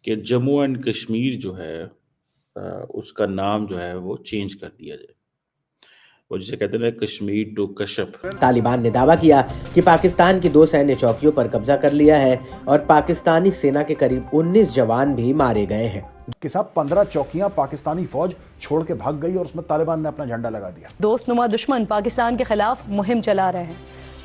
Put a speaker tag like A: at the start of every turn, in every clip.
A: कि जम्मू एंड कश्मीर जो है उसका नाम जो है वो चेंज कर दिया जाए। वो जिसे कहते हैं ना, कश्मीर टू कशप।
B: तालिबान ने दावा किया कि पाकिस्तान की 2 सैन्य चौकियों पर कब्जा कर लिया है और पाकिस्तानी सेना के करीब 19 जवान भी मारे गए हैं।
C: कि साहब 15 चौकियां पाकिस्तानी फौज छोड़ के भाग गई और उसमें तालिबान ने अपना झंडा लगा दिया।
D: दोस्तनुमा दुश्मन पाकिस्तान के खिलाफ मुहिम चला रहे हैं,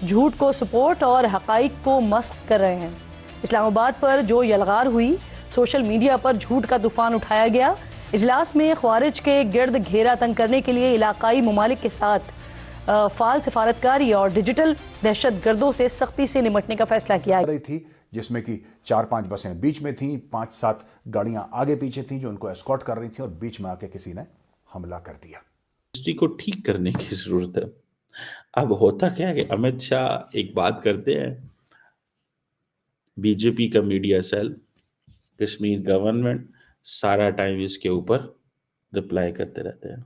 D: झूठ को सपोर्ट और हकाइक को मस्क कर रहे हैं। इस्लामाबाद पर जो यलगार हुई, सोशल मीडिया पर झूठ का तूफान उठाया गया। इजलास में ख्वारिज के गिर्द घेरा तंग करने के लिए इलाकाई ममालिक के साथ फाल सिफारतकारी और डिजिटल दहशत गर्दों से सख्ती से निपटने का फैसला किया
C: रही थी, जिसमें कि 4-5 बसें बीच में थीं, 5-7 गाड़ियां आगे पीछे थीं जो उनको एस्कॉर्ट कर रही थी, और बीच में आके किसी ने हमला कर दिया।
A: हिस्ट्री को ठीक करने की जरूरत है। अब होता क्या है कि अमित शाह एक बात करते हैं, बीजेपी का मीडिया सेल, कश्मीर गवर्नमेंट सारा टाइम इसके ऊपर रिप्लाई करते रहते हैं।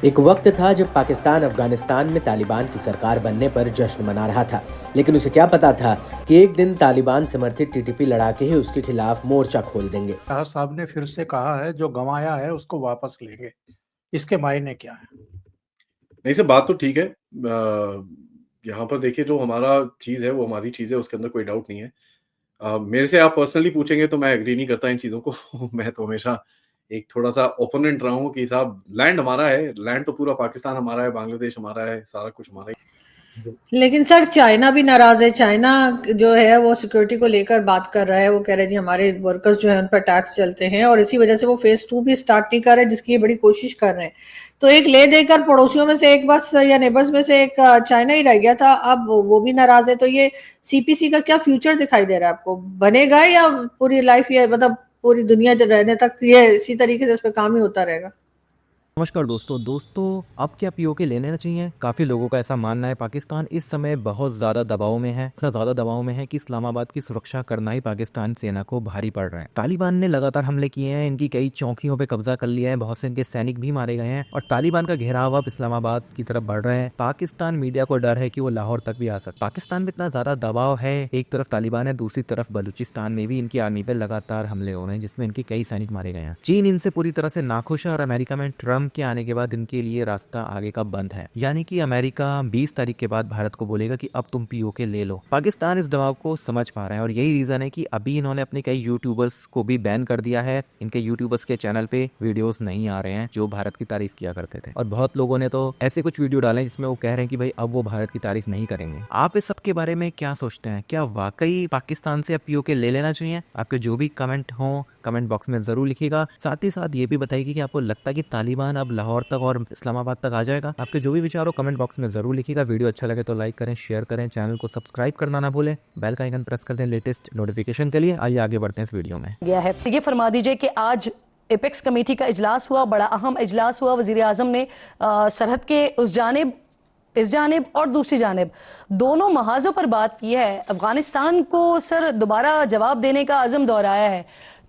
B: एक वक्त था जब पाकिस्तान अफगानिस्तान में तालिबान की सरकार बनने पर जश्न मना रहा था, लेकिन उसे क्या पता था कि एक दिन तालिबान समर्थित टीटीपी लड़ाके ही उसके खिलाफ मोर्चा खोल देंगे।
E: शाह साहब ने फिर से कहा है, जो गंवाया है उसको वापस लेंगे। इसके मायने क्या है?
F: नहीं सर, बात तो ठीक है। यहाँ पर देखिए, जो हमारा चीज़ है वो हमारी चीज़ है, उसके अंदर कोई डाउट नहीं है। मेरे से आप पर्सनली पूछेंगे तो मैं एग्री नहीं करता इन चीज़ों को। मैं तो हमेशा एक थोड़ा-सा ओपोनेंट रहा हूँ कि साहब, लैंड हमारा है, लैंड तो पूरा पाकिस्तान हमारा है, बांग्लादेश हमारा है, सारा कुछ हमारा ही।
G: लेकिन सर, चाइना भी नाराज है। चाइना जो है वो सिक्योरिटी को लेकर बात कर रहा है। वो कह रहे हैं जी हमारे वर्कर्स जो है उन पर टैक्स चलते हैं, और इसी वजह से वो फेज 2 भी स्टार्ट नहीं कर रहे, जिसकी ये बड़ी कोशिश कर रहे हैं। तो एक ले देकर पड़ोसियों में से एक, बस या नेबर्स में से एक चाइना ही रह गया था, अब वो भी नाराज है। तो ये सीपीसी का क्या फ्यूचर दिखाई दे रहा है आपको? बनेगा या पूरी लाइफ ये, मतलब पूरी दुनिया जब रहने तक ये इसी तरीके से इस पर काम ही होता रहेगा?
H: नमस्कार दोस्तों अब क्या पीओके ले लेना चाहिए? काफी लोगों का ऐसा मानना है पाकिस्तान इस समय बहुत ज्यादा दबाव में है, इतना ज्यादा दबाव में है कि इस्लामाबाद की सुरक्षा करना ही पाकिस्तान सेना को भारी पड़ रहा है। तालिबान ने लगातार हमले किए हैं, इनकी कई चौकियों पे कब्जा कर लिया है, बहुत से इनके सैनिक भी मारे गए हैं और तालिबान का घेराव अब इस्लामाबाद की तरफ बढ़ रहा है। पाकिस्तान मीडिया को डर है कि वो लाहौर तक भी आ सकता। पाकिस्तान में इतना ज्यादा दबाव है, एक तरफ तालिबान है, दूसरी तरफ बलूचिस्तान में भी इनकी आर्मी पे लगातार हमले हो रहे हैं, जिसमें इनके कई सैनिक मारे गए हैं। चीन इनसे पूरी तरह से नाखुश है और अमेरिका में ट्रम्प के आने के बाद इनके लिए रास्ता आगे का बंद है। यानी कि अमेरिका 20 तारीख के बाद भारत को बोलेगा कि अब तुम पीओके ले लो। पाकिस्तान इस दबाव को समझ पा रहा है और यही रीजन है कि अभी इन्होंने अपने कई यूट्यूबर्स को भी बैन कर दिया है। इनके यूट्यूबर्स के चैनल पे वीडियोस नहीं आ रहे हैं जो भारत की तारीफ किया करते थे, और बहुत लोगों ने तो ऐसे कुछ वीडियो डाले जिसमें वो कह रहे हैं कि भाई अब वो भारत की तारीफ नहीं करेंगे। आप इस सब के बारे में क्या सोचते हैं? क्या वाकई पाकिस्तान से अब पीओके ले लेना चाहिए? आपके जो भी कमेंट हो कमेंट बॉक्स में जरूर लिखिएगा। साथ ही साथ ये भी बताइए कि आपको लगता है कि तालिबान अब लाहौर तक और इस्लामाबाद तक आ जाएगा? आपके जो भी विचार हो कमेंट बॉक्स में जरूर लिखिएगा। वीडियो अच्छा लगे तो लाइक करें, शेयर करें, चैनल को सब्सक्राइब करना ना भूलें, बेल का आइकन प्रेस कर दें लेटेस्ट नोटिफिकेशन के लिए। आइए आगे बढ़ते हैं इस वीडियो में।
D: गया है ये फरमा दीजिए कि आज एपेक्स कमेटी का इजलास हुआ, बड़ा अहम इजलास हुआ। वजीर आजम ने सरहद के इस जानिब और दूसरी जानिब दोनों महाजों पर बात की है। अफगानिस्तान को सर दोबारा जवाब देने का अज़म दोहराया है।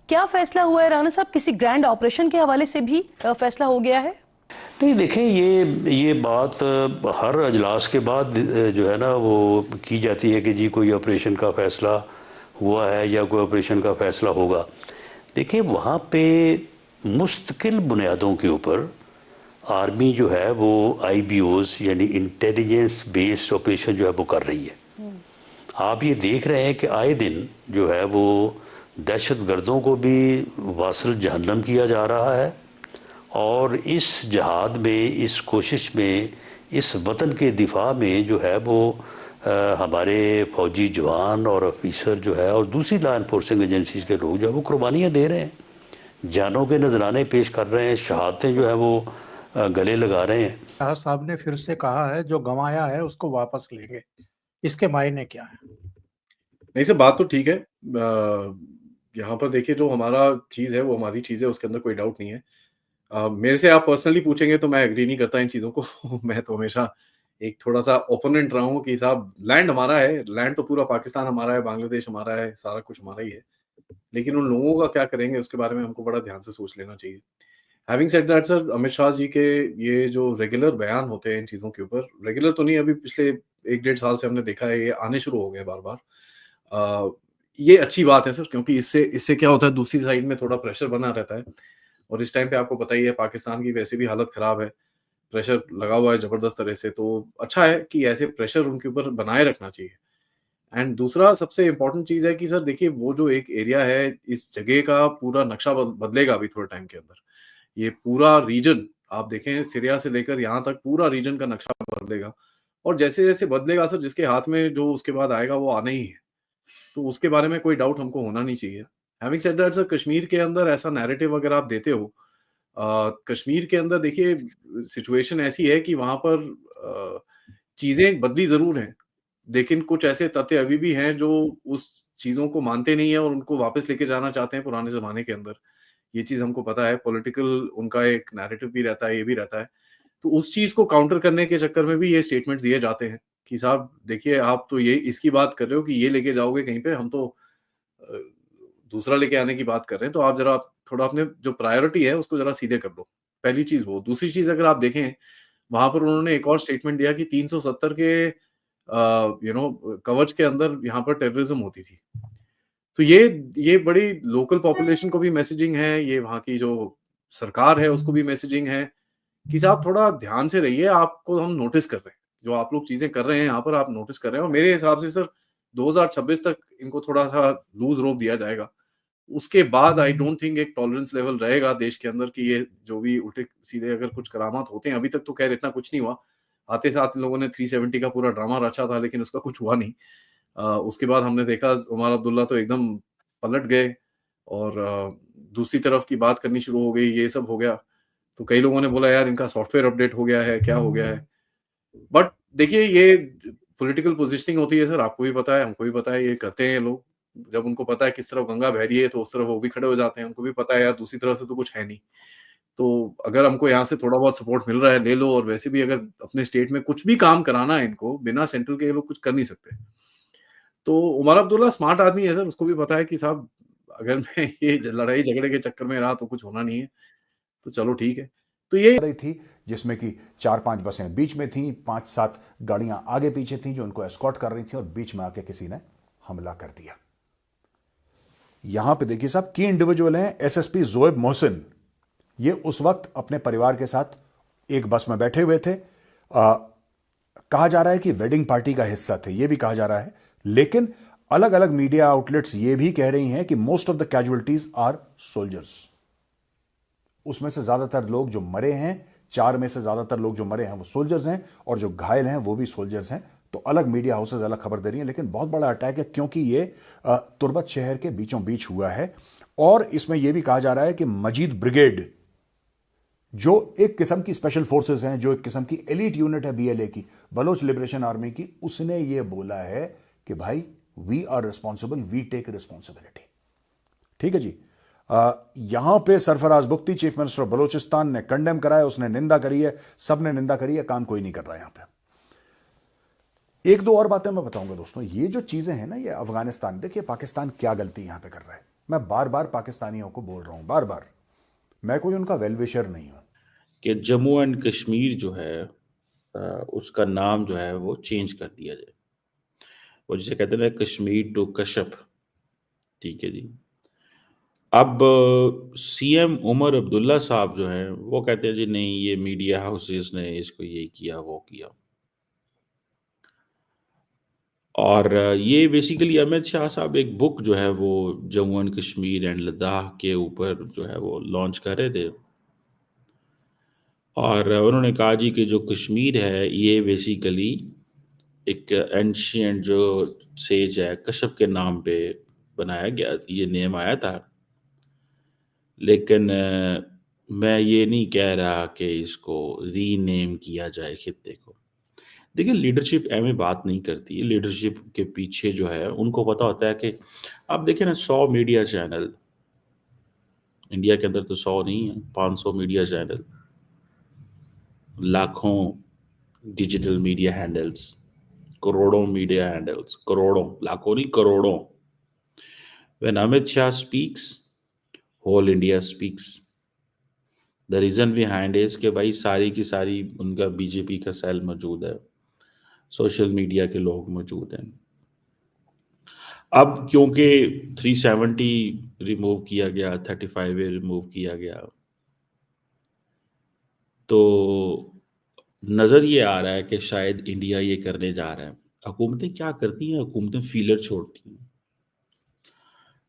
D: क्या फैसला हुआ है राना साहब? किसी ग्रैंड ऑपरेशन के हवाले से भी फैसला हो गया है?
I: नहीं, देखें, ये बात हर अजलास के बाद जो है ना वो की जाती है कि जी कोई ऑपरेशन का फैसला हुआ है या कोई ऑपरेशन का फैसला होगा। देखिए, वहाँ पे मुस्तकिल बुनियादों के ऊपर आर्मी जो है वो IBOs यानी इंटेलिजेंस बेस्ड ऑपरेशन जो है वो कर रही है। आप ये देख रहे हैं कि आए दिन जो है वो दहशत गर्दों को भी वासल जहन्नम किया जा रहा है, और इस जहाद में, इस कोशिश में, इस वतन के दिफा में जो है वो हमारे फौजी जवान और ऑफिसर जो है और दूसरी लॉ एनफोर्सिंग एजेंसीज के लोग जो है वो कुर्बानियाँ दे रहे हैं, जानों के नजराने पेश कर रहे हैं, शहादतें जो है वो गले लगा रहे हैं।
E: शाह साहब ने फिर से कहा है, जो गंवाया है उसको वापस लेंगे। इसके मायने क्या है?
F: नहीं सर, बात तो ठीक है। यहाँ पर देखिए, जो हमारा चीज़ है वो हमारी चीज़ है, उसके अंदर कोई डाउट नहीं है। मेरे से आप पर्सनली पूछेंगे तो मैं एग्री नहीं करता इन चीज़ों को। मैं तो हमेशा एक थोड़ा-सा ओपोनेंट रहा हूँ कि साहब, लैंड हमारा है, लैंड तो पूरा पाकिस्तान हमारा है, बांग्लादेश हमारा है, सारा कुछ हमारा ही है। लेकिन उन लोगों का क्या करेंगे उसके बारे में हमको बड़ा ध्यान से सोच लेना चाहिए। Having said that sir, Amit Shah ji के ये जो रेगुलर बयान होते हैं इन चीज़ों के ऊपर, रेगुलर तो नहीं, अभी पिछले 1 डेढ़ साल से हमने देखा है ये आने शुरू हो गए बार-बार। ये अच्छी बात है सर, क्योंकि इससे इससे क्या होता है, दूसरी साइड में थोड़ा प्रेशर बना रहता है और इस टाइम पे आपको पता ही है पाकिस्तान की वैसे भी हालत खराब है, प्रेशर लगा हुआ है ज़बरदस्त तरह से, तो अच्छा है कि ऐसे प्रेशर उनके ऊपर बनाए रखना चाहिए। एंड दूसरा सबसे इम्पोर्टेंट चीज़ है कि सर देखिए, वो जो एक एरिया है, इस जगह का पूरा नक्शा बदलेगा अभी थोड़े टाइम के अंदर। ये पूरा रीजन आप देखें, सीरिया से लेकर यहाँ तक पूरा रीजन का नक्शा बदलेगा और जैसे-जैसे बदलेगा सर, जिसके हाथ में जो उसके बाद आएगा वो आना ही है। तो उसके बारे में कोई डाउट हमको होना नहीं चाहिए। Having said that sir, Kashmir के अंदर ऐसा नैरेटिव अगर आप देते हो, कश्मीर के अंदर देखिए सिचुएशन ऐसी है कि वहाँ पर चीज़ें बदली ज़रूर हैं, लेकिन कुछ ऐसे तथ्य अभी भी हैं जो उस चीज़ों को मानते नहीं हैं और उनको वापस लेके जाना चाहते हैं पुराने ज़माने के अंदर। ये चीज़ हमको पता है, पॉलिटिकल उनका एक नैरेटिव भी रहता है, ये भी रहता है। तो उस चीज़ को काउंटर करने के चक्कर में भी ये स्टेटमेंट्स दिए जाते हैं कि साहब देखिए, आप तो ये इसकी बात कर रहे हो कि ये लेके जाओगे कहीं पे, हम तो अ, दूसरा लेके आने की बात कर रहे हैं, तो आप ज़रा थोड़ा अपने जो प्रायोरिटी है उसको ज़रा सीधे कर लो। पहली चीज़ वो। दूसरी चीज़ अगर आप देखें, वहाँ पर उन्होंने एक और स्टेटमेंट दिया कि 370 के कवच के अंदर यहाँ पर टेररिज्म होती थी। तो ये बड़ी लोकल पॉपुलेशन को भी मैसेजिंग है, ये वहाँ की जो सरकार है उसको भी मैसेजिंग है कि साहब थोड़ा ध्यान से रहिए, आपको हम नोटिस कर रहे हैं। जो आप लोग चीज़ें कर रहे हैं यहाँ पर, आप नोटिस कर रहे हैं और मेरे हिसाब से सर 2026 तक इनको थोड़ा-सा लूज़ रोप दिया जाएगा। उसके बाद आई डोंट थिंक एक टॉलरेंस लेवल रहेगा देश के अंदर कि ये जो भी उल्टे-सीधे अगर कुछ करामात होते हैं, अभी तक तो खैर इतना कुछ नहीं हुआ। आते साथ इन लोगों ने 370 का पूरा ड्रामा रचा था, लेकिन उसका कुछ हुआ नहीं। उसके बाद हमने देखा उमर अब्दुल्ला तो एकदम पलट गए और दूसरी तरफ की बात करनी शुरू हो गई, ये सब हो गया। तो कई लोगों ने बोला यार इनका सॉफ्टवेयर अपडेट हो गया है, क्या हो गया है? बट देखिए, ये पॉलिटिकल पोजिशनिंग होती है सर, आपको भी पता है, हमको भी पता है, ये करते हैं लोग। जब उनको पता है किस तरफ गंगा बह रही है, तो उस तरफ वो भी खड़े हो जाते हैं। उनको भी पता है यार दूसरी तरफ से तो कुछ है नहीं। तो अगर हमको यहाँ से थोड़ा बहुत सपोर्ट मिल रहा है, ले लो, और वैसे भी अगर अपने स्टेट में कुछ भी काम कराना है इनको, बिना सेंट्रल के ये लोग कुछ कर नहीं सकते। तो उमर अब्दुल्ला स्मार्ट आदमी है सर, उसको भी पता है कि साहब अगर मैं ये लड़ाई झगड़े के चक्कर में रहा तो कुछ होना नहीं है, तो चलो ठीक है। तो ये
C: रही थी जिसमें कि 4-5 बसें बीच में थीं, 5-7 गाड़ियां आगे पीछे थीं जो उनको एस्कॉर्ट कर रही थी और बीच में आके किसी ने हमला कर दिया। यहां पे देखिए साहब, की इंडिविजुअल हैं एसएसपी जोएब मोहसिन। ये उस वक्त अपने परिवार के साथ एक बस में बैठे हुए थे। कहा जा रहा है कि वेडिंग पार्टी का हिस्सा थे, यह भी कहा जा रहा है, लेकिन अलग अलग मीडिया आउटलेट्स ये भी कह रही हैं कि most of the casualties are soldiers. उसमें से ज्यादातर लोग जो मरे हैं, 4 में से ज्यादातर लोग जो मरे हैं वो सोल्जर्स हैं और जो घायल हैं वो भी सोल्जर्स हैं। तो अलग मीडिया हाउसेज अलग खबर दे रही हैं, लेकिन बहुत बड़ा अटैक है क्योंकि ये तुर्बत शहर के बीचों बीच हुआ है। और इसमें यह भी कहा जा रहा है कि मजीद ब्रिगेड, जो एक किस्म की स्पेशल फोर्सेस हैं, जो एक किस्म की एलीट यूनिट है बीएलए की, बलोच लिबरेशन आर्मी की, उसने यह बोला है कि भाई we are responsible, we take responsibility. ठीक है जी। यहां पे Sarfaraz Bugti, chief minister of Balochistan, ने कंडेम कराया, उसने निंदा करी है, सबने निंदा करी है, काम कोई नहीं कर रहा है यहां पे। एक दो और बातें मैं बताऊंगा दोस्तों। ये जो चीजें हैं ना, ये अफगानिस्तान, देखिए पाकिस्तान क्या गलती यहां पे कर रहा है। मैं बार बार पाकिस्तानियों को बोल रहा हूं, बार बार, मैं कोई उनका वेलविशर नहीं हूं,
A: कि जम्मू एंड कश्मीर जो है उसका नाम जो है वो चेंज कर दिया जाए। वो जिसे कहते हैं ना, कश्मीर टू कशप। ठीक है जी। अब सीएम उमर अब्दुल्ला साहब जो हैं वो कहते हैं जी नहीं, ये मीडिया हाउसेस ने इसको ये किया वो किया। और ये बेसिकली अमित शाह साहब एक बुक जो है वो जम्मू एंड कश्मीर एंड लद्दाख के ऊपर जो है वो लॉन्च कर रहे थे। और उन्होंने कहा जी कि जो कश्मीर है ये बेसिकली एक एंशियंट जो सेज है कश्यप के नाम पे बनाया गया, ये नेम आया था। लेकिन मैं ये नहीं कह रहा कि इसको रीनेम किया जाए खित्ते को। देखिए, लीडरशिप एवं बात नहीं करती। लीडरशिप के पीछे जो है उनको पता होता है कि आप देखिए ना, 100 मीडिया चैनल इंडिया के अंदर, तो 100 नहीं है, 500 मीडिया चैनल, लाखों डिजिटल मीडिया हैंडल्स, करोड़ों मीडिया हैंडल्स, करोड़ों, लाखों नहीं करोड़ों। When Amit Shah speaks, whole India speaks. The reason behind is कि भाई सारी की सारी उनका बीजेपी का सेल मौजूद है, सोशल मीडिया के लोग मौजूद हैं। अब क्योंकि 370 रिमूव किया गया, 35 रिमूव किया गया, तो नज़र ये आ रहा है कि शायद इंडिया ये करने जा रहा है। हुकूमतें क्या करती हैं? हुकूमतें फीलर छोड़ती हैं।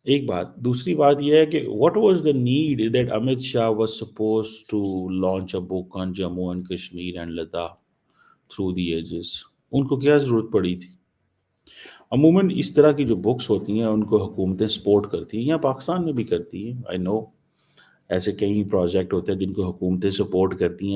A: एक बात। दूसरी बात यह है कि what was the need that Amit Shah was supposed to launch a book on Jammu and Kashmir and Ladakh through the ages? उनको क्या ज़रूरत पड़ी थी? अमूमन इस तरह की जो बुक्स होती हैं उनको हुकूमतें सपोर्ट करती हैं, यहाँ पाकिस्तान में भी करती हैं। आई नो ऐसे कई प्रोजेक्ट होते हैं जिनको हुकूमतें सपोर्ट करती हैं।